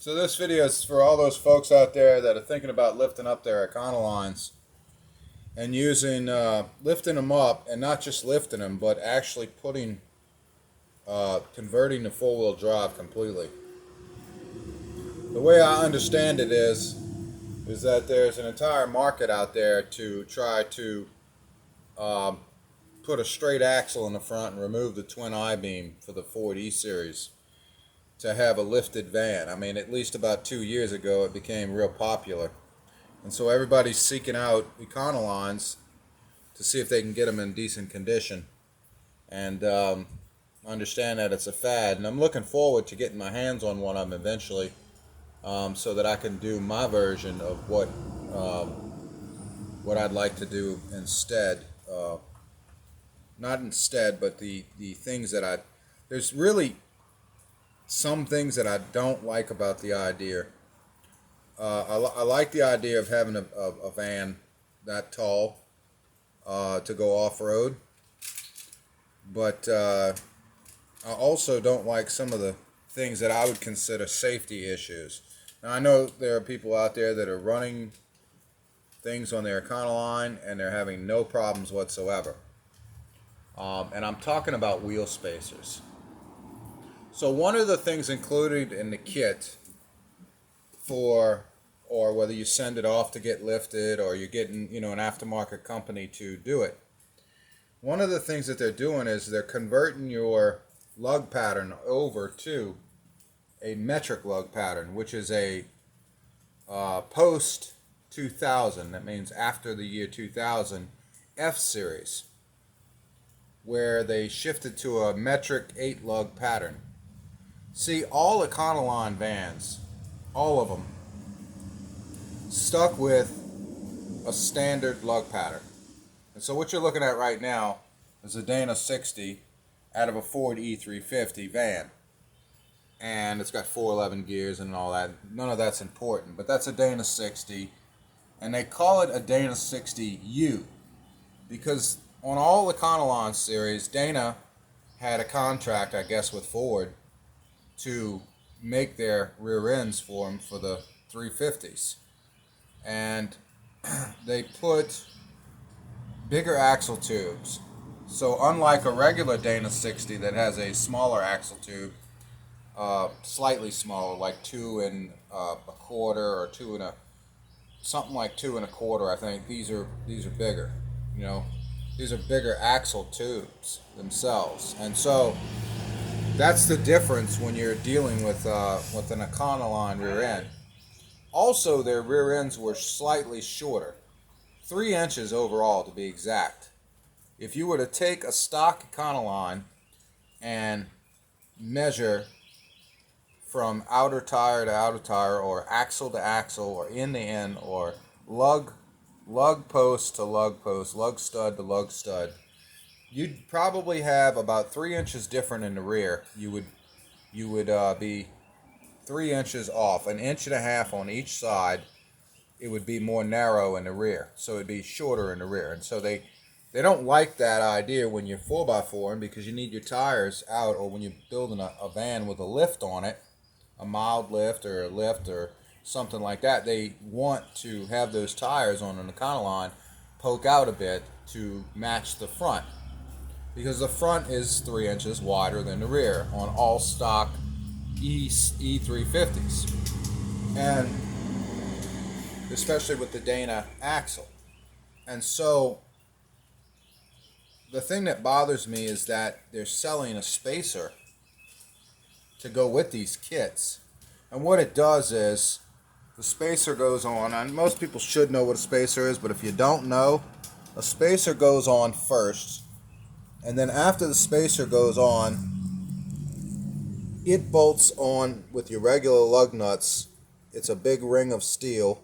So this video is for all those folks out there that are thinking about lifting up their Econolines and using lifting them up, and not just lifting them, but actually converting to four-wheel drive completely. The way I understand it is that there's an entire market out there to try to put a straight axle in the front and remove the twin I-beam for the Ford E-Series to have a lifted van. I mean, at least about 2 years ago it became real popular. And so everybody's seeking out Econolines to see if they can get them in decent condition. And understand that it's a fad. And I'm looking forward to getting my hands on one of them eventually, so that I can do my version of what I'd like to do instead. Not instead, but the things that there's really some things that I don't like about the idea. I like the idea of having a van that tall to go off-road, but I also don't like some of the things that I would consider safety issues. Now, I know there are people out there that are running things on their Econoline and they're having no problems whatsoever. And I'm talking about wheel spacers. So one of the things included in the kit or whether you send it off to get lifted or you're getting, an aftermarket company to do it, one of the things that they're doing is they're converting your lug pattern over to a metric lug pattern, which is a post 2000, that means after the year 2000, F series, where they shifted to a metric 8 lug pattern. See, all Econoline vans, all of them, stuck with a standard lug pattern. And so what you're looking at right now is a Dana 60 out of a Ford E350 van. And it's got 411 gears and all that. None of that's important, but that's a Dana 60. And they call it a Dana 60U because on all the Econoline series, Dana had a contract, I guess, with Ford to make their rear ends for them for the 350s. And they put bigger axle tubes. So unlike a regular Dana 60 that has a smaller axle tube, slightly smaller, like 2 and a quarter, or something like 2 and a quarter, I think. These are bigger. These are bigger axle tubes themselves, and so that's the difference when you're dealing with an Econoline rear end. Also, their rear ends were slightly shorter, 3 inches overall to be exact. If you were to take a stock Econoline and measure from outer tire to outer tire, or axle to axle, or end to end, or lug post to lug post, lug stud to lug stud, you'd probably have about 3 inches different in the rear. You would be 3 inches off, an inch and a half on each side. It would be more narrow in the rear, so it'd be shorter in the rear. And so they don't like that idea when you're 4x4, because you need your tires out, or when you're building a van with a lift on it, a mild lift or a lift or something like that. They want to have those tires on an Econoline poke out a bit to match the front, because the front is 3 inches wider than the rear on all stock E350s, and especially with the Dana axle. And so the thing that bothers me is that they're selling a spacer to go with these kits. And what it does is the spacer goes on, and most people should know what a spacer is, but if you don't know, a spacer goes on first, and then after the spacer goes on, it bolts on with your regular lug nuts. It's a big ring of steel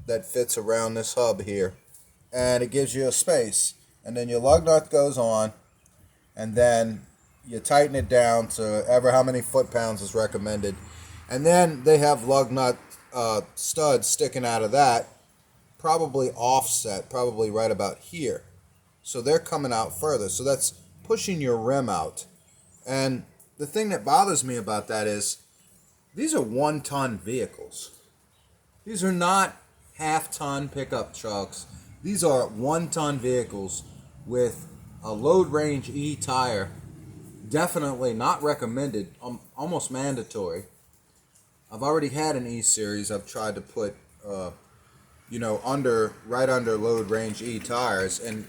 that fits around this hub here, and it gives you a space. And then your lug nut goes on, and then you tighten it down to ever how many foot-pounds is recommended. And then they have lug nut studs sticking out of that, probably offset, probably right about here. So they're coming out further. So that's pushing your rim out. And the thing that bothers me about that is These are 1-ton vehicles. These are not half-ton pickup trucks. These are 1-ton vehicles with a load range E tire. Definitely not recommended, almost mandatory. I've already had an E series. I've tried to put, right under load range E tires, and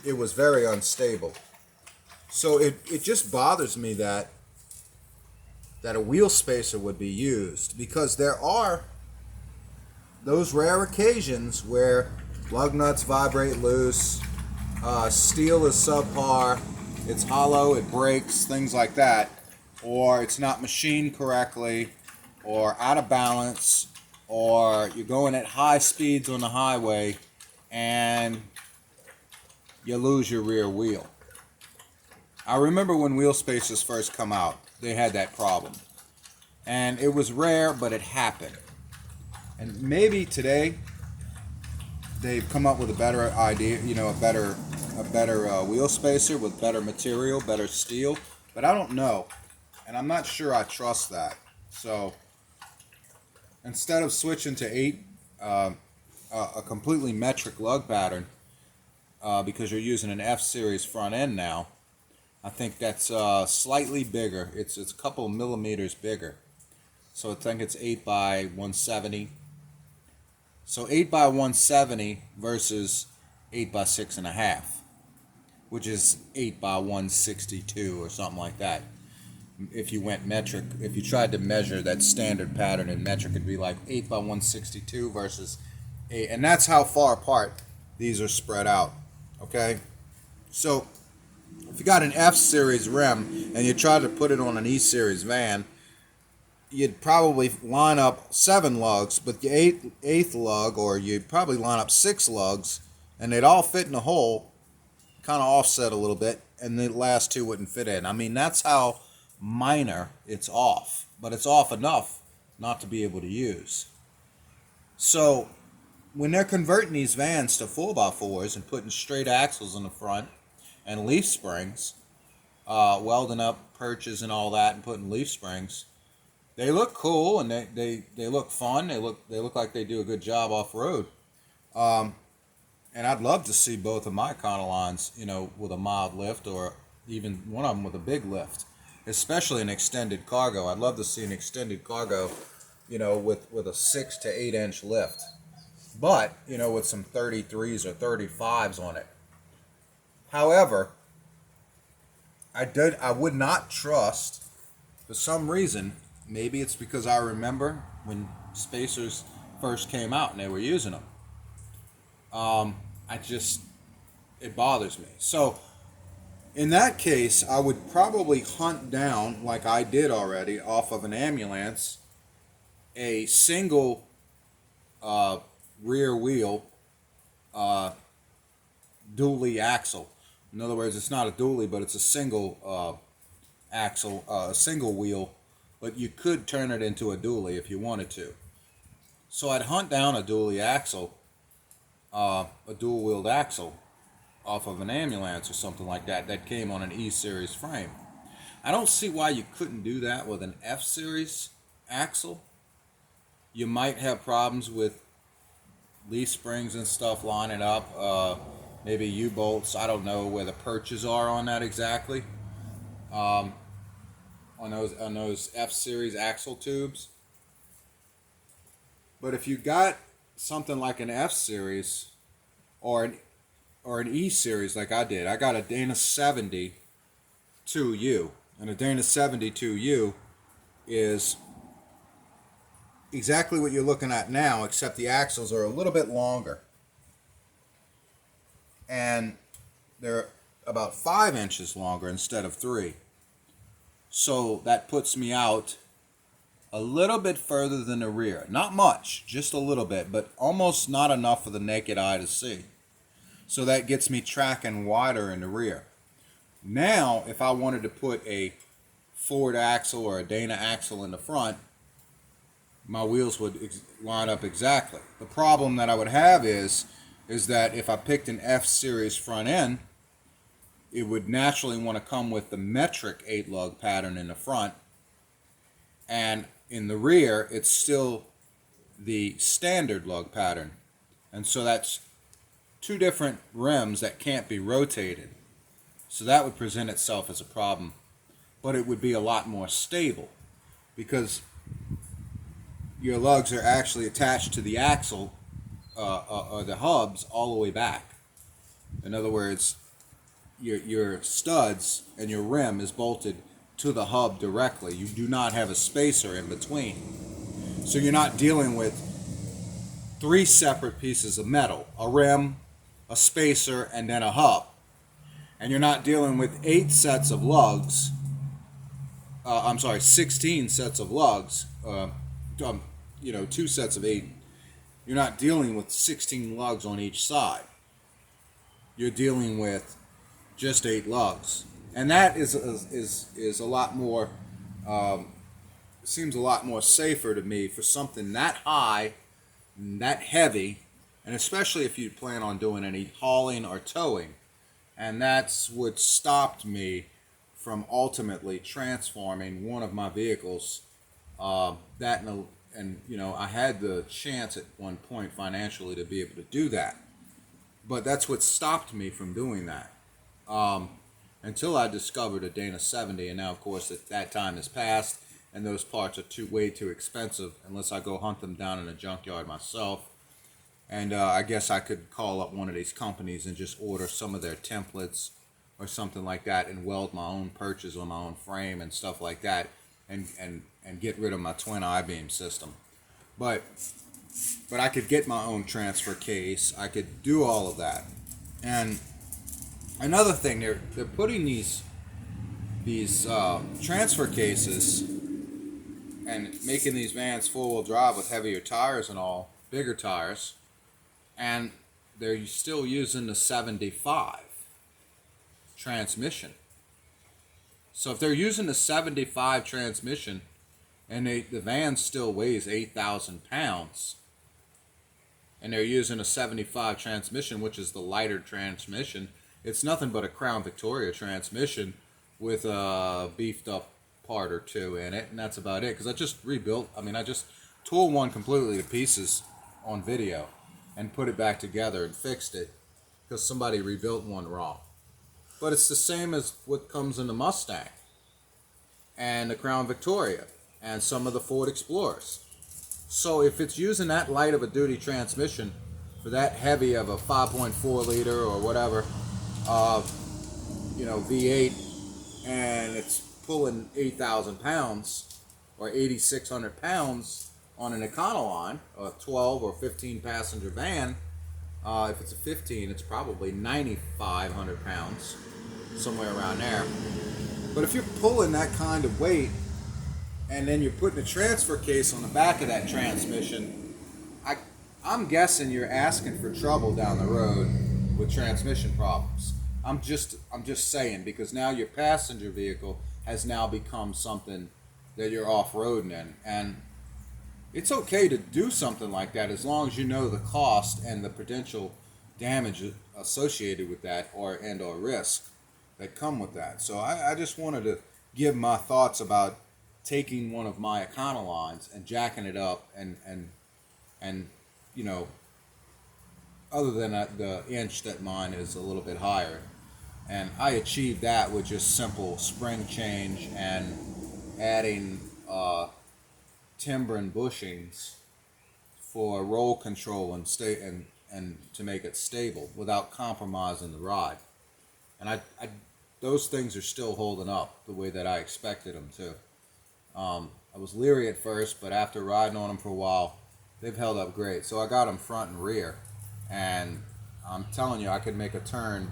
it was very unstable. So it just bothers me that a wheel spacer would be used, because there are those rare occasions where lug nuts vibrate loose, steel is subpar, it's hollow, it breaks, things like that, or it's not machined correctly, or out of balance, or you're going at high speeds on the highway and you lose your rear wheel. I remember when wheel spacers first come out, they had that problem. And it was rare, but it happened. And maybe today they've come up with a better idea, a better wheel spacer with better material, better steel. But I don't know, and I'm not sure I trust that. So instead of switching to a completely metric lug pattern, because you're using an F series front end now, I think that's slightly bigger. It's a couple millimeters bigger. So I think it's 8 by 170. So 8 by 170 versus 8 by 6.5, which is 8 by 162 or something like that. If you went metric, if you tried to measure that standard pattern in metric, it'd be like 8 by 162 versus 8. And that's how far apart these are spread out. Okay? So if you got an F series rim and you try to put it on an E series van, you'd probably line up 7 lugs, but the eighth lug, or you'd probably line up 6 lugs, and they'd all fit in a hole, kind of offset a little bit, and the last 2 wouldn't fit in. I mean, that's how minor it's off, but it's off enough not to be able to use. So when they're converting these vans to 4x4s and putting straight axles in the front and leaf springs, welding up perches and all that and putting leaf springs, they look cool and they look fun. They look like they do a good job off road. And I'd love to see both of my Econolines, with a mild lift, or even one of them with a big lift, especially an extended cargo. I'd love to see an extended cargo, with a 6 to 8 inch lift, but with some 33s or 35s on it. However, I would not trust, for some reason. Maybe it's because I remember when spacers first came out and they were using them. It bothers me. So in that case, I would probably hunt down, like I did already, off of an ambulance, a single rear wheel dually axle. In other words, it's not a dually, but it's a single axle, a single wheel. But you could turn it into a dually if you wanted to. So I'd hunt down a dually axle, a dual-wheeled axle, off of an ambulance or something like that came on an E-series frame. I don't see why you couldn't do that with an F-series axle. You might have problems with leaf springs and stuff lining up, maybe U-bolts. I don't know where the perches are on that exactly. On those F-series axle tubes. But if you got something like an F-series or an E-series like I did, I got a Dana 70 2U, and a Dana 70 2U is exactly what you're looking at now, except the axles are a little bit longer, and they're about 5 inches longer instead of 3. So that puts me out a little bit further than the rear. Not much, just a little bit, but almost not enough for the naked eye to see. So that gets me tracking wider in the rear. Now, if I wanted to put a Ford axle or a Dana axle in the front, my wheels would line up exactly. The problem that I would have is that if I picked an F-series front end, it would naturally want to come with the metric 8 lug pattern in the front, and in the rear, it's still the standard lug pattern. And so that's two different rims that can't be rotated. So that would present itself as a problem. But it would be a lot more stable because your lugs are actually attached to the axle or the hubs all the way back. In other words, your studs and your rim is bolted to the hub directly. You do not have a spacer in between. So you're not dealing with three separate pieces of metal, a rim, a spacer, and then a hub. And you're not dealing with 8 sets of lugs. 16 sets of lugs. 2 sets of 8. You're not dealing with 16 lugs on each side. You're dealing with just 8 lugs, and that is a lot more. Seems a lot more safer to me for something that high, that heavy, and especially if you plan on doing any hauling or towing. And that's what stopped me from ultimately transforming one of my vehicles. I had the chance at one point financially to be able to do that, but that's what stopped me from doing that. Until I discovered a Dana 70, and now of course that time has passed, and those parts are way too expensive unless I go hunt them down in a junkyard myself. And I guess I could call up one of these companies and just order some of their templates or something like that, and weld my own purchase on my own frame and stuff like that, and get rid of my twin I-beam system. But I could get my own transfer case. I could do all of that. And another thing, they're putting these transfer cases and making these vans four-wheel drive with heavier tires and all, bigger tires, and they're still using the 75 transmission. So if they're using the 75 transmission and the van still weighs 8,000 pounds, and they're using a 75 transmission, which is the lighter transmission, it's nothing but a Crown Victoria transmission with a beefed up part or two in it, and that's about it. Because I just tore one completely to pieces on video and put it back together and fixed it because somebody rebuilt one wrong. But it's the same as what comes in the Mustang and the Crown Victoria and some of the Ford Explorers. So if it's using that light of a duty transmission for that heavy of a 5.4 liter or whatever, V8, and it's pulling 8,000 pounds or 8,600 pounds on an Econoline, a 12 or 15 passenger van. If it's a 15, it's probably 9,500 pounds, somewhere around there. But if you're pulling that kind of weight, and then you're putting a transfer case on the back of that transmission, I'm guessing you're asking for trouble down the road with transmission problems. I'm just saying, because now your passenger vehicle has now become something that you're off-roading in, and it's okay to do something like that as long as you know the cost and the potential damage associated with that or risk that come with that. So I just wanted to give my thoughts about taking one of my Econolines and jacking it up and other than the inch that mine is a little bit higher, and I achieved that with just simple spring change and adding timber and bushings for roll control and to make it stable without compromising the ride. And those things are still holding up the way that I expected them to. I was leery at first, but after riding on them for a while, they've held up great. So I got them front and rear, and I'm telling you, I could make a turn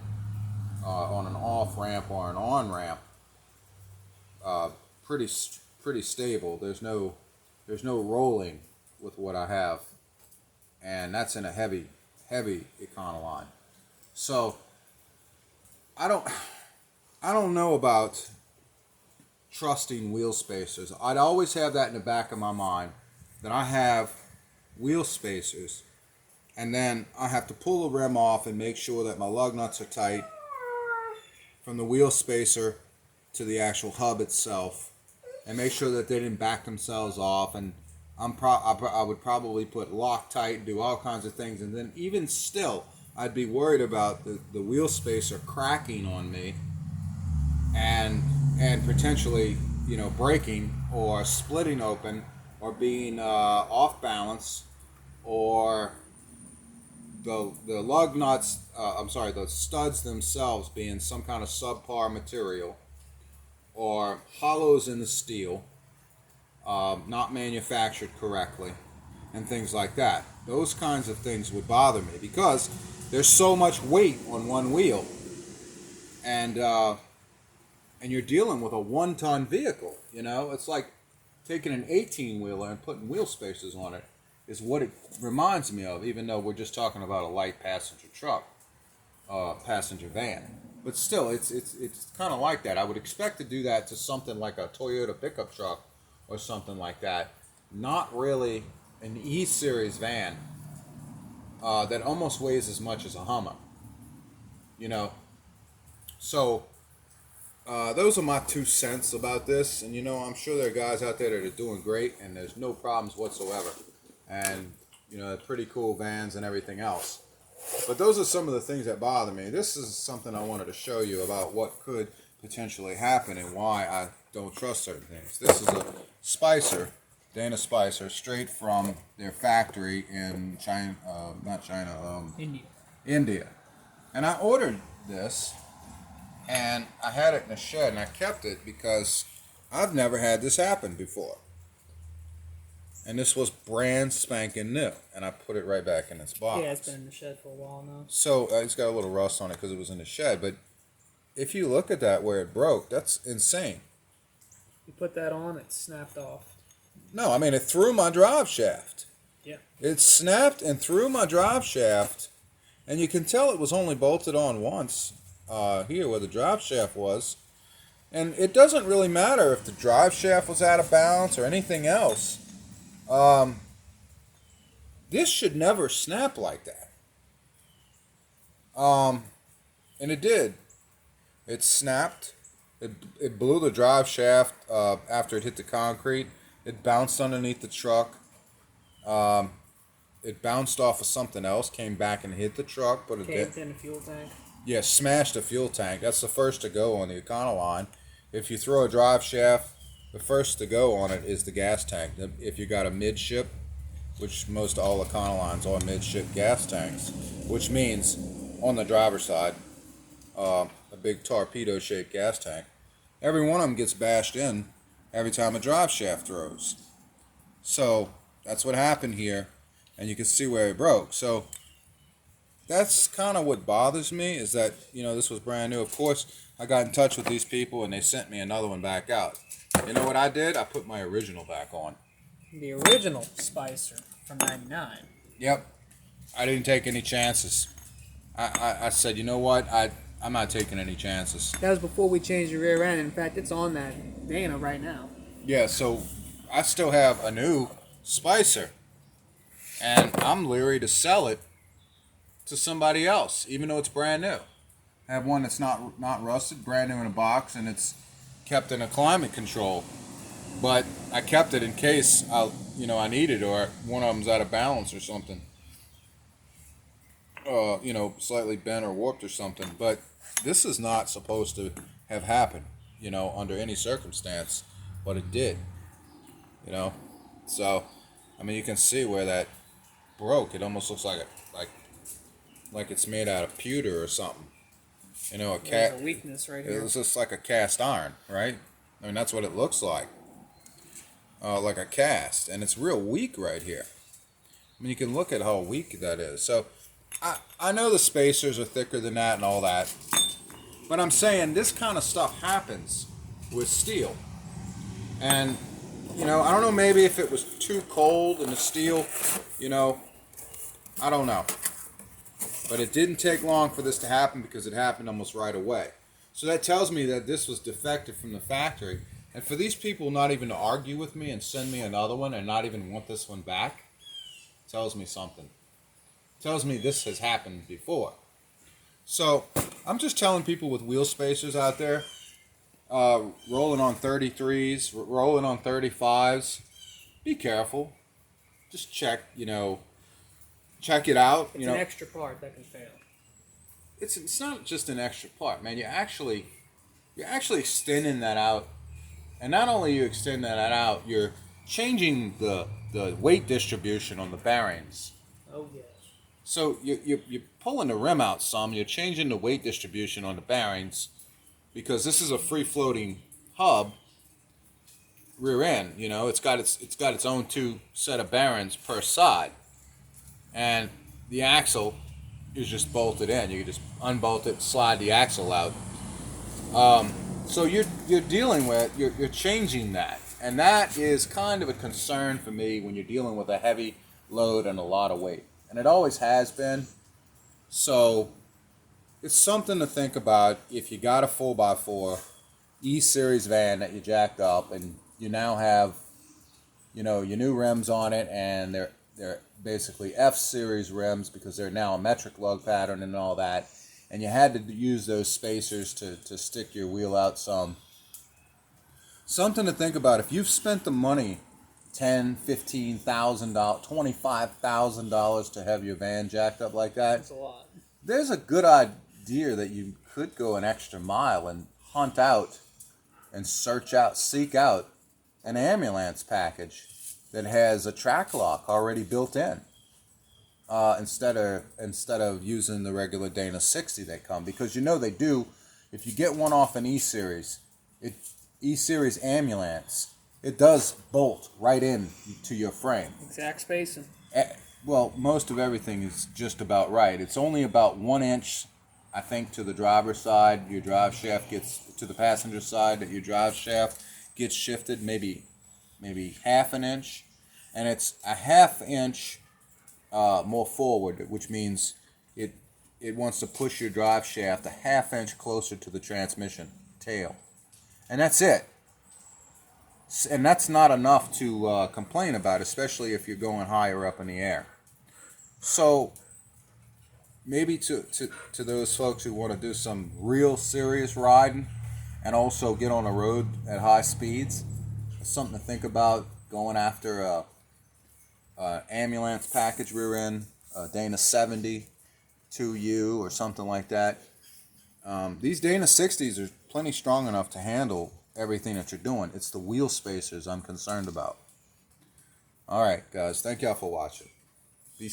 on an off ramp or an on ramp pretty stable. There's no rolling with what I have, and that's in a heavy Econoline. So I don't know about trusting wheel spacers. I'd always have that in the back of my mind, that I have wheel spacers, and then I have to pull the rim off and make sure that my lug nuts are tight from the wheel spacer to the actual hub itself, and make sure that they didn't back themselves off. And I would probably put Loctite, do all kinds of things, and then even still, I'd be worried about the wheel spacer cracking on me, and potentially, breaking or splitting open, or being off balance, or the lug nuts, the studs themselves being some kind of subpar material, or hollows in the steel, not manufactured correctly, and things like that. Those kinds of things would bother me because there's so much weight on one wheel, and you're dealing with a 1-ton vehicle. It's like taking an 18-wheeler and putting wheel spacers on it is what it reminds me of, even though we're just talking about a light passenger truck, passenger van. But still, it's kind of like that. I would expect to do that to something like a Toyota pickup truck or something like that. Not really an E-Series van that almost weighs as much as a Hummer. So those are my 2 cents about this. And I'm sure there are guys out there that are doing great, and there's no problems whatsoever. And they're pretty cool vans and everything else. But those are some of the things that bother me. This is something I wanted to show you about what could potentially happen and why I don't trust certain things. This is a Spicer, Dana Spicer, straight from their factory in China, India. And I ordered this, and I had it in a shed, and I kept it because I've never had this happen before. And this was brand spanking new, and I put it right back in its box. Yeah, it's been in the shed for a while now. So it's got a little rust on it because it was in the shed, but if you look at that where it broke, that's insane. You put that on, it snapped off. No, I mean, it threw my drive shaft. Yeah. It snapped and threw my drive shaft, and you can tell it was only bolted on once here where the drive shaft was. And it doesn't really matter if the drive shaft was out of balance or anything else. This should never snap like that. And it did. It snapped. It blew the drive shaft after it hit the concrete. It bounced underneath the truck. It bounced off of something else, came back and hit the truck, but it caved in a fuel tank. Yeah, smashed a fuel tank. That's the first to go on the Econoline. If you throw a drive shaft, the first to go on it is the gas tank. If you got a midship, which most all Econolines are midship gas tanks, which means on the driver's side, a big torpedo-shaped gas tank. Every one of them gets bashed in every time a drive shaft throws. So that's what happened here, and you can see where it broke. So that's kind of what bothers me, is that this was brand new. Of course, I got in touch with these people and they sent me another one back out. You know what I did? I put my original back on. The original Spicer from '99. Yep. I didn't take any chances. I said, you know what? I'm not taking any chances. That was before we changed the rear end. In fact, it's on that Dana right now. Yeah, so I still have a new Spicer, and I'm leery to sell it to somebody else, even though it's brand new. I have one that's not rusted, brand new in a box, and it's kept in a climate control. But I kept it in case I need it, or one of them's out of balance or something. Slightly bent or warped or something. But this is not supposed to have happened, under any circumstance. But it did, So, I mean, you can see where that broke. It almost looks like it's made out of pewter or something. There's a weakness right here. It was just like a cast iron, right? I mean, that's what it looks like. Like a cast. And it's real weak right here. I mean, you can look at how weak that is. So, I know the spacers are thicker than that and all that. But I'm saying this kind of stuff happens with steel. And, I don't know, maybe if it was too cold in the steel, I don't know. But it didn't take long for this to happen because it happened almost right away. So that tells me that this was defective from the factory. And for these people not even to argue with me and send me another one and not even want this one back, tells me something. Tells me this has happened before. So I'm just telling people with wheel spacers out there, rolling on 33s, rolling on 35s. Be careful. Just check, check it out. It's an extra part that can fail. It's not just an extra part, man. You're actually extending that out, and not only you extend that out, you're changing the weight distribution on the bearings. Oh yes. So you're pulling the rim out some. You're changing the weight distribution on the bearings because this is a free floating hub rear end. It's got its own two set of bearings per side, and the axle is just bolted in. You can just unbolt it, slide the axle out. So you're dealing with you're changing that, and that is kind of a concern for me when you're dealing with a heavy load and a lot of weight, and it always has been. So it's something to think about if you got a 4x4 E-Series van that you jacked up, and you now have your new rims on it, and they're basically F-Series rims because they're now a metric lug pattern and all that. And you had to use those spacers to stick your wheel out some. Something to think about. If you've spent the money, $10,000, $15,000, $25,000 to have your van jacked up like that, That's a lot. there's a good idea that you could go an extra mile and hunt out and seek out an ambulance package that has a track lock already built in. Instead of using the regular Dana 60 that come, because they do. If you get one off an E-Series, E-Series ambulance, it does bolt right in to your frame. Exact spacing. Well, most of everything is just about right. It's only about 1 inch, I think, to the driver's side. Your drive shaft gets to the passenger side. That your drive shaft gets shifted maybe half an inch, and it's a half inch more forward, which means it wants to push your drive shaft a half inch closer to the transmission tail, and that's it. And that's not enough to complain about, especially if you're going higher up in the air. So maybe to those folks who want to do some real serious riding and also get on the road at high speeds, it's something to think about going after a ambulance package rear end, Dana 70 2U or something like that. These Dana 60s are plenty strong enough to handle everything that you're doing. It's the wheel spacers I'm concerned about. All right, guys. Thank y'all for watching. Be